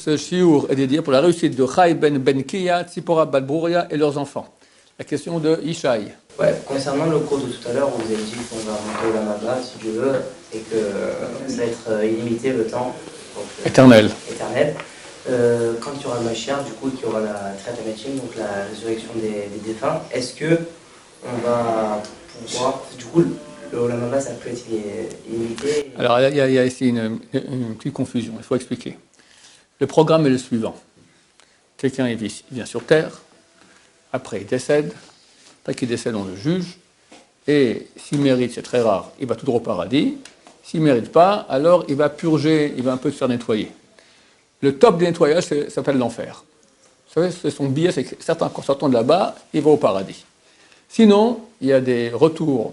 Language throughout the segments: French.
ce shiur est dédié pour la réussite de Chai ben Kia, Tzipora bat Brouria et leurs enfants. La question de Ishaï. Ouais, concernant le cours de tout à l'heure, vous avez dit qu'on va monter au Lamaba, si Dieu veut, et que ça va être illimité le temps. Donc, éternel. Quand il y aura le Mashiach, du coup, qu'il y aura la Triataméchim, donc la résurrection des défunts, est-ce que on va pouvoir, du coup, le Olamaba, ça peut être illimité? Alors, il y a ici une petite confusion, il faut expliquer. Le programme est le suivant. Quelqu'un il vient sur Terre, après il décède, après qu'il décède, on le juge, et s'il mérite, c'est très rare, il va tout droit au paradis. S'il ne mérite pas, alors il va purger, il va un peu se faire nettoyer. Le top des nettoyages, ça s'appelle l'enfer. Vous savez, c'est son billet, c'est que certains, en sortant de là-bas, ils vont au paradis. Sinon, il y a des retours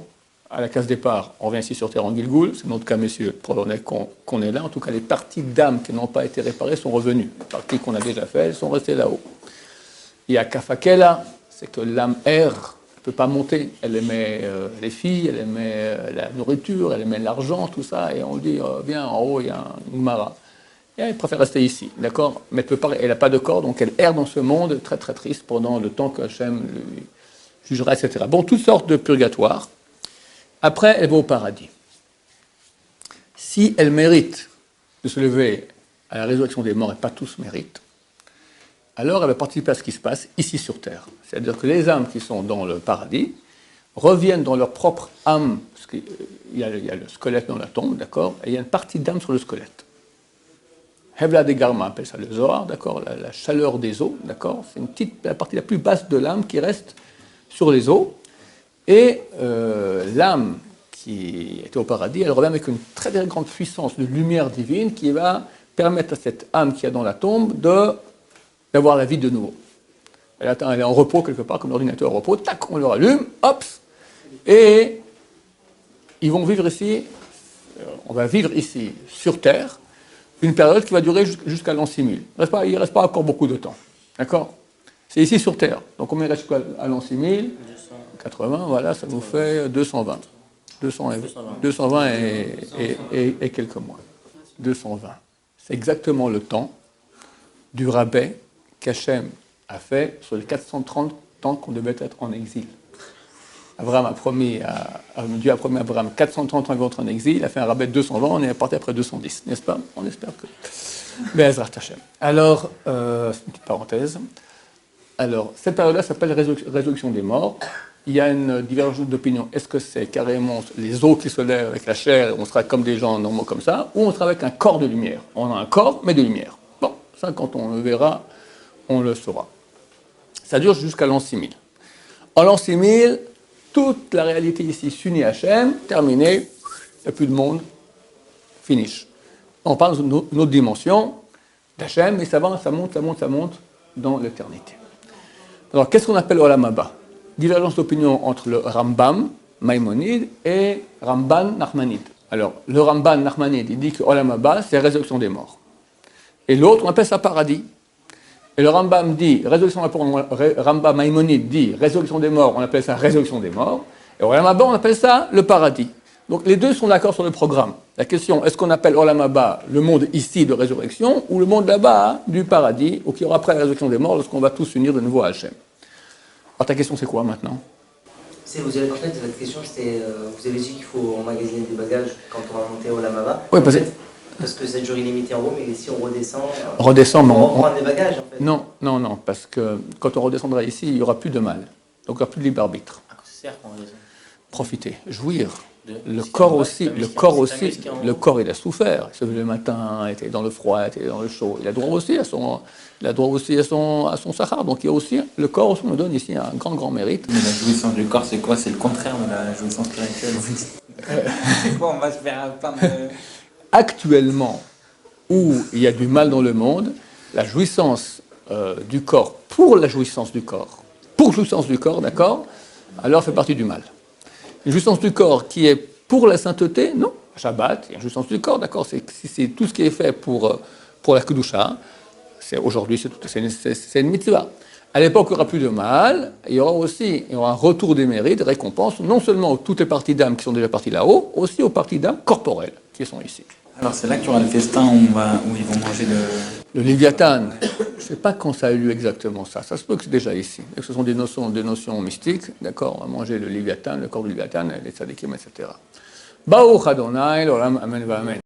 à la case départ. On revient ici sur Terre en Gilgoul, c'est notre cas, messieurs, pour qu'on est là. En tout cas, les parties d'âme qui n'ont pas été réparées sont revenues. Les parties qu'on a déjà faites, elles sont restées là-haut. Il y a Kafakela, c'est que l'âme erre, elle ne peut pas monter. Elle aimait les filles, elle aimait la nourriture, elle aimait l'argent, tout ça. Et on dit, viens, en haut, il y a une Mara. Et elle préfère rester ici, d'accord? Mais elle peut pas, elle n'a pas de corps, donc elle erre dans ce monde très très triste pendant le temps que Hachem lui jugera, etc. Bon, toutes sortes de purgatoires. Après, elle va au paradis. Si elle mérite de se lever à la résurrection des morts, et pas tous méritent, alors elle va participer à ce qui se passe ici sur Terre. C'est-à-dire que les âmes qui sont dans le paradis reviennent dans leur propre âme, parce qu'il y a le squelette dans la tombe, d'accord? Et il y a une partie d'âme sur le squelette. Hevla de Garma appelle ça le Zohar, d'accord, la chaleur des os, d'accord, c'est la partie la plus basse de l'âme qui reste sur les os, et l'âme qui était au paradis, elle revient avec une très, très grande puissance de lumière divine qui va permettre à cette âme qui est dans la tombe d'avoir la vie de nouveau. Elle est en repos quelque part, comme l'ordinateur en repos, tac, on le rallume, hop, et ils vont vivre ici, on va vivre ici sur Terre, une période qui va durer jusqu'à l'an 6000. Il ne reste pas encore beaucoup de temps. D'accord? C'est ici sur Terre. Donc, combien il reste jusqu'à l'an 6000? 80, voilà, ça nous fait 220. 220 et quelques mois. 220. C'est exactement le temps du rabais qu'Hachem a fait sur les 430 ans qu'on devait être en exil. Dieu a promis à Abraham 430 ans qu'il va être en exil, il a fait un rabais de 220, on est parti après 210, n'est-ce pas? On espère que... Be'ezrat Hashem. Alors, c'est une petite parenthèse. Alors, cette période-là s'appelle résurrection des morts. Il y a une divergence d'opinion. Est-ce que c'est carrément les os qui se lèvent avec la chair, on sera comme des gens normaux comme ça, ou on sera avec un corps de lumière? On a un corps, mais de lumière. Bon, ça, quand on le verra, on le saura. Ça dure jusqu'à l'an 6000. En l'an 6000, toute la réalité ici s'unit à Hachem, terminée, il n'y a plus de monde, finish. On parle d'une autre dimension d'Hachem, mais ça monte dans l'éternité. Alors, qu'est-ce qu'on appelle Olam Haba? Divergence d'opinion entre le Rambam, Maïmonide, et Ramban, Nachmanide. Alors, le Ramban, Nachmanide, il dit que Olam Haba, c'est la résurrection des morts. Et l'autre, on appelle ça paradis. Et le Rambam dit, Rambam Maïmonide dit, résurrection des morts, on appelle ça résurrection des morts. Et Olam Haba, on appelle ça le paradis. Donc les deux sont d'accord sur le programme. La question, est-ce qu'on appelle Olam Haba le monde ici de résurrection, ou le monde là-bas du paradis, ou qui aura après la résurrection des morts, lorsqu'on va tous s'unir de nouveau à Hachem? Alors ta question, c'est quoi maintenant? Vous avez, en fait, votre question, c'était, vous avez dit qu'il faut emmagasiner des bagages quand on va monter au Olam Haba. Oui, parce que c'est durée limitée en haut, mais si on redescend, mais on prend des bagages, en fait. Non, parce que quand on redescendra ici, il n'y aura plus de mal. Donc il n'y aura plus de libre arbitre. À quoi ça sert quand on redescend? Profiter, jouir. Le corps aussi, le corps il a souffert. Il se levait le matin, il était dans le froid, il était dans le chaud. Il a droit aussi à son sahar. Donc il y a aussi, le corps aussi nous donne ici un grand mérite. Mais la jouissance du corps, c'est quoi? C'est le contraire de la jouissance spirituelle. C'est quoi? On va se faire plein de... Actuellement, où il y a du mal dans le monde, la jouissance du corps, pour jouissance du corps, d'accord, alors fait partie du mal. Une jouissance du corps qui est pour la sainteté, non. Shabbat, il y a une jouissance du corps, d'accord, c'est tout ce qui est fait pour la Kedusha. Aujourd'hui, c'est une mitzvah. À l'époque, il n'y aura plus de mal, il y aura un retour des mérites, des récompenses, non seulement aux toutes les parties d'âme qui sont déjà parties là-haut, aussi aux parties d'âme corporelles qui sont ici. Alors c'est là qu'il y aura le festin où ils vont manger Le Léviathan, je ne sais pas quand ça a eu lieu exactement ça. Ça se peut que c'est déjà ici. Et que ce sont des notions mystiques, d'accord. On va manger le Léviathan, le corps du Léviathan, les tzadikim, etc. Baruch Adonai, l'olam, amen, amen.